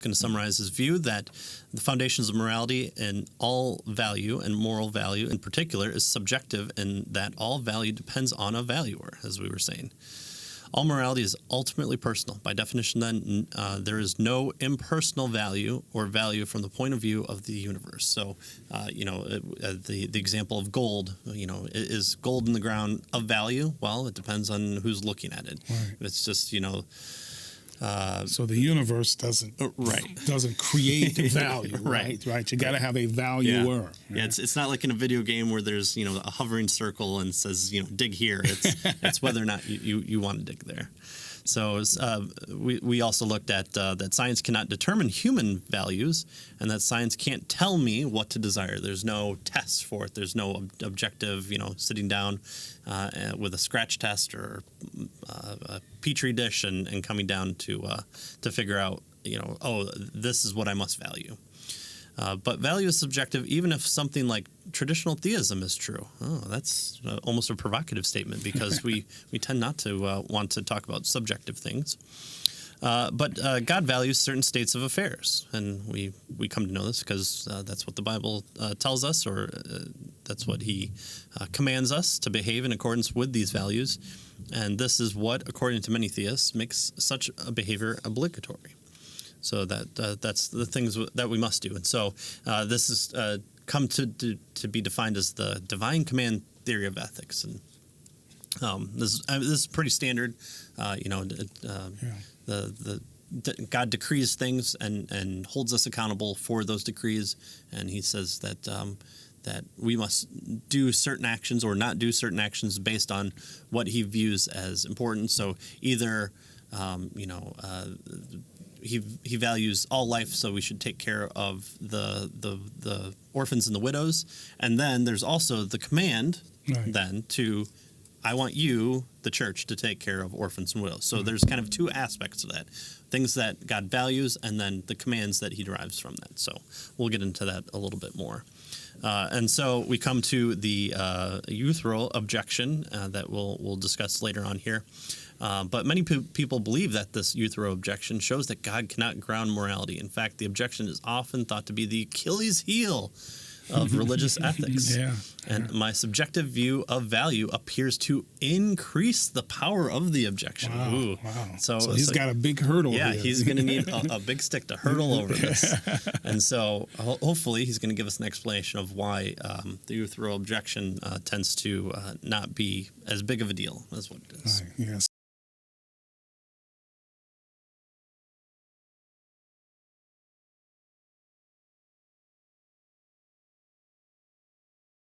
going to summarize his view that the foundations of morality and all value, and moral value in particular, is subjective, and that all value depends on a valuer, as we were saying. All morality is ultimately personal. By definition, then, there is no impersonal value or value from the point of view of the universe. So, the example of gold, is gold in the ground of value? Well, it depends on who's looking at it. Right. It's just, so the universe doesn't create value, right? You got to have a valuer. Yeah, it's not like in a video game where there's a hovering circle and says dig here. It's whether or not you want to dig there. So we also looked at that science cannot determine human values, and that science can't tell me what to desire. There's no tests for it. There's no objective, sitting down with a scratch test or a petri dish and coming down to figure out, this is what I must value. But value is subjective, even if something like traditional theism is true. Oh, that's almost a provocative statement, because we tend not to want to talk about subjective things. But God values certain states of affairs, and we come to know this because that's what the Bible tells us, or that's what He commands us to behave in accordance with these values. And this is what, according to many theists, makes such a behavior obligatory. So that's the things that we must do. And so this has come to be defined as the divine command theory of ethics. And this is pretty standard. God decrees things and holds us accountable for those decrees. And He says that that we must do certain actions or not do certain actions based on what He views as important. So either He values all life, so we should take care of the orphans and the widows. And then there's also the command then to, I want you, the church, to take care of orphans and widows. So there's kind of two aspects to that. Things that God values, and then the commands that He derives from that. So we'll get into that a little bit more. And so we come to the Euthyro objection that we'll discuss later on here. But many people believe that this Euthyro objection shows that God cannot ground morality. In fact, the objection is often thought to be the Achilles heel of religious ethics. And my subjective view of value appears to increase the power of the objection. Wow. So he's got a big hurdle. Yeah, here. He's going to need a big stick to hurdle over this. And so hopefully he's going to give us an explanation of why the Euthyro objection tends to not be as big of a deal as what it is. Yes.